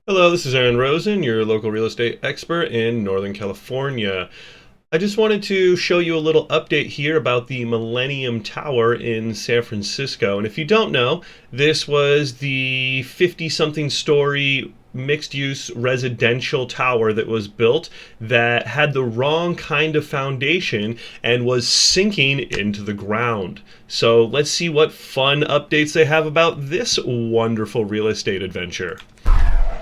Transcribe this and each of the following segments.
Hello, this is Aaron Rosen, your local real estate expert in Northern California. I just wanted to show you a little update here about the Millennium Tower in San Francisco. And if you don't know, this was the 50-something story mixed-use residential tower that was built that had the wrong kind of foundation and was sinking into the ground. So let's see what fun updates they have about this wonderful real estate adventure.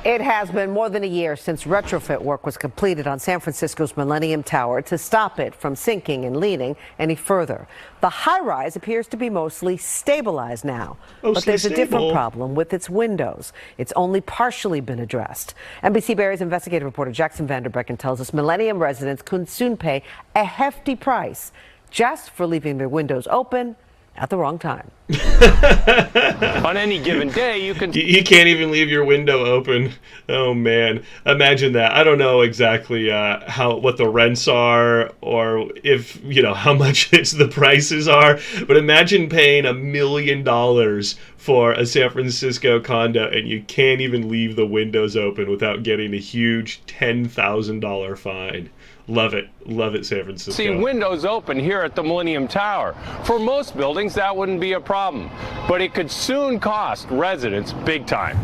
It has been more than a year since retrofit work was completed on San Francisco's Millennium Tower to stop it from sinking and leaning any further. The high-rise appears to be mostly stabilized now, but there's a different problem with its windows. It's only partially been addressed. NBC Barry's investigative reporter Jackson Vanderbecken tells us Millennium residents could soon pay a hefty price just for leaving their windows open at the wrong time. On any given day, you can't even leave your window open. Oh man, imagine that. I don't know exactly what the rents are, or if how much the prices are, but imagine paying $1 million for a San Francisco condo and you can't even leave the windows open without getting a huge $10,000 fine. Love it, San Francisco. see windows open here at the Millennium Tower. For most buildings, that wouldn't be a problem, but it could soon cost residents big time.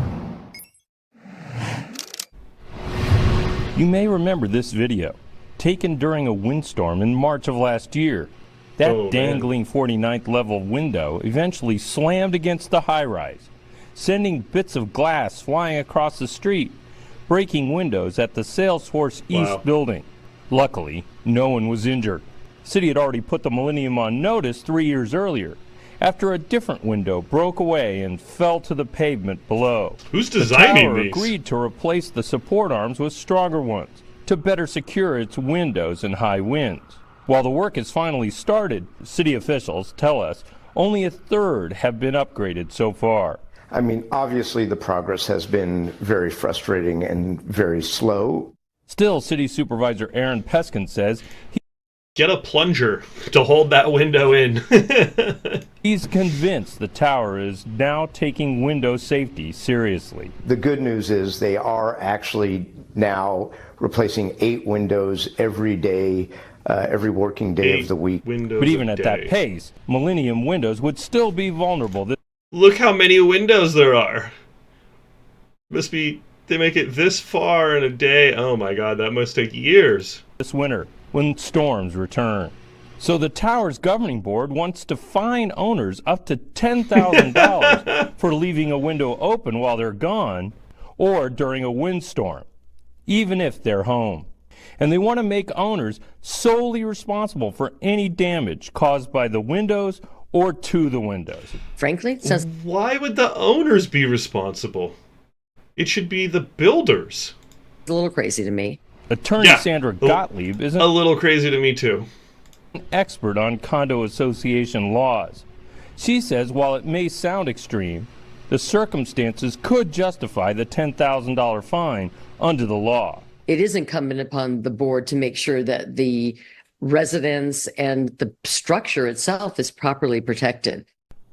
You may remember this video, taken during a windstorm in March of last year. That dangling 49th level window eventually slammed against the high-rise, sending bits of glass flying across the street, breaking windows at the Salesforce East building. Luckily, no one was injured. The city had already put the Millennium on notice 3 years earlier, after a different window broke away and fell to the pavement below. Who's designing the tower these? agreed to replace the support arms with stronger ones to better secure its windows in high winds. While the work is finally started, city officials tell us only a third have been upgraded so far. I mean, obviously the progress has been very frustrating and very slow. Still, City Supervisor Aaron Peskin says get a plunger to hold that window in. he's convinced the tower is now taking window safety seriously. The good news is they are actually now replacing 8 windows every day, every working day of the week. But even at that pace, Millennium windows would still be vulnerable. Look how many windows there are. They make it this far in a day. Oh my God, that must take years. This winter, when storms return. So the tower's governing board wants to fine owners up to $10,000 for leaving a window open while they're gone or during a windstorm, even if they're home. And they want to make owners solely responsible for any damage caused by the windows or to the windows. Frankly, why would the owners be responsible? It should be the builders. It's a little crazy to me. Attorney Sandra Gottlieb isn't a little crazy to me too. An expert on condo association laws. She says while it may sound extreme, the circumstances could justify the $10,000 fine under the law. It is incumbent upon the board to make sure that the residents and the structure itself is properly protected.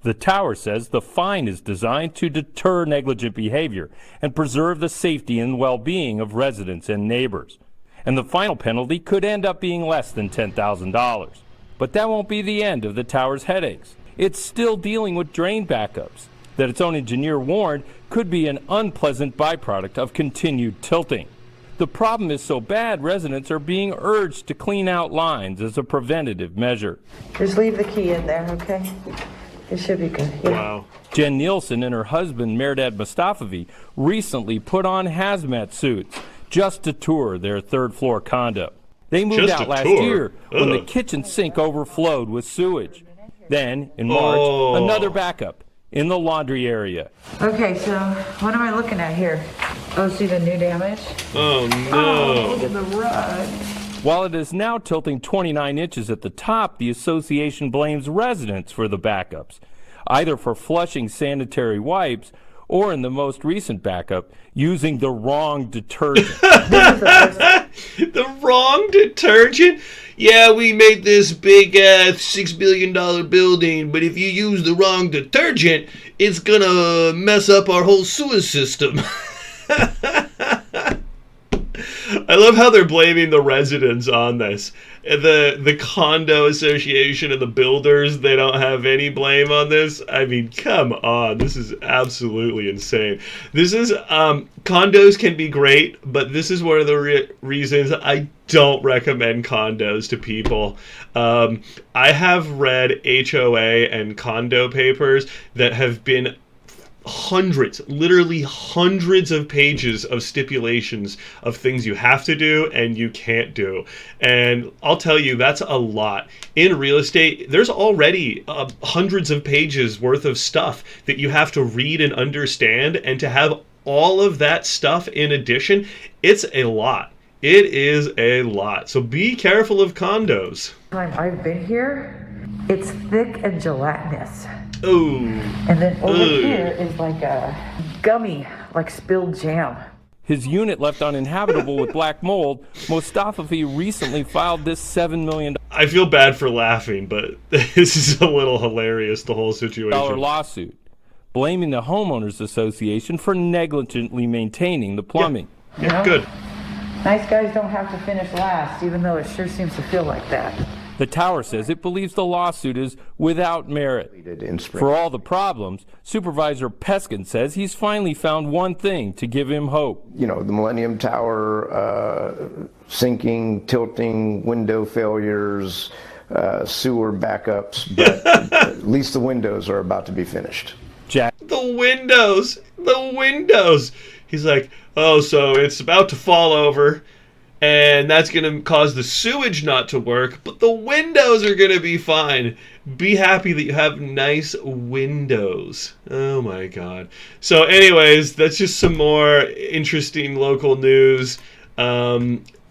The tower says the fine is designed to deter negligent behavior and preserve the safety and well-being of residents and neighbors. And the final penalty could end up being less than $10,000. But that won't be the end of the tower's headaches. It's still dealing with drain backups that its own engineer warned could be an unpleasant byproduct of continued tilting. The problem is so bad, residents are being urged to clean out lines as a preventative measure. Just leave the key in there, okay? It should be good. Yeah. Wow. Jen Nielsen and her husband, Merdad Mustafavi, recently put on hazmat suits just to tour their third-floor condo. They moved out last year when the kitchen sink overflowed with sewage. Then, in March, another backup in the laundry area. Okay, so what am I looking at here? Oh, see the new damage? Oh, no. Oh, look at the rug. While it is now tilting 29 inches at the top, the association blames residents for the backups, either for flushing sanitary wipes or, in the most recent backup, using the wrong detergent. The wrong detergent? Yeah, we made this big $6 billion building, but if you use the wrong detergent, it's gonna mess up our whole sewer system. I love how they're blaming the residents on this. The condo association and the builders, they don't have any blame on this. I mean, come on. This is absolutely insane. This is, condos can be great, but this is one of the reasons I don't recommend condos to people. I have read HOA and condo papers that have been hundreds, literally hundreds of pages of stipulations of things you have to do and you can't do. And I'll tell you, that's a lot. In real estate, there's already hundreds of pages worth of stuff that you have to read and understand, and to have all of that stuff in addition, it's a lot. It is a lot. So be careful of condos. I've been here, it's thick and gelatinous. Oh. And then over here is like a gummy, like spilled jam. His unit left uninhabitable with black mold. Mostafavi recently filed this $7 million I feel bad for laughing, but this is a little hilarious, the whole situation. lawsuit, blaming the homeowners association for negligently maintaining the plumbing. Yeah, good. Nice guys don't have to finish last, even though it sure seems to feel like that. The tower says it believes the lawsuit is without merit. For all the problems, Supervisor Peskin says he's finally found one thing to give him hope. You know, the Millennium Tower, sinking, tilting, window failures, sewer backups, but at least the windows are about to be finished. Jack. The windows. He's like, oh, so it's about to fall over, and that's going to cause the sewage not to work, but the windows are going to be fine. Be happy that you have nice windows. Oh my God. So anyways, that's just some more interesting local news.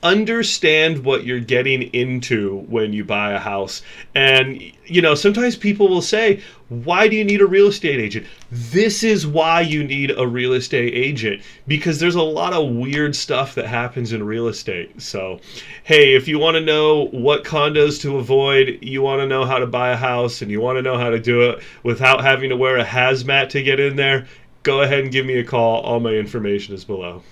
Understand what you're getting into when you buy a house. And, you know, sometimes people will say, why do you need a real estate agent? This is why you need a real estate agent, because there's a lot of weird stuff that happens in real estate. So, hey, if you want to know what condos to avoid, you want to know how to buy a house, and you want to know how to do it without having to wear a hazmat to get in there, go ahead and give me a call. All my information is below.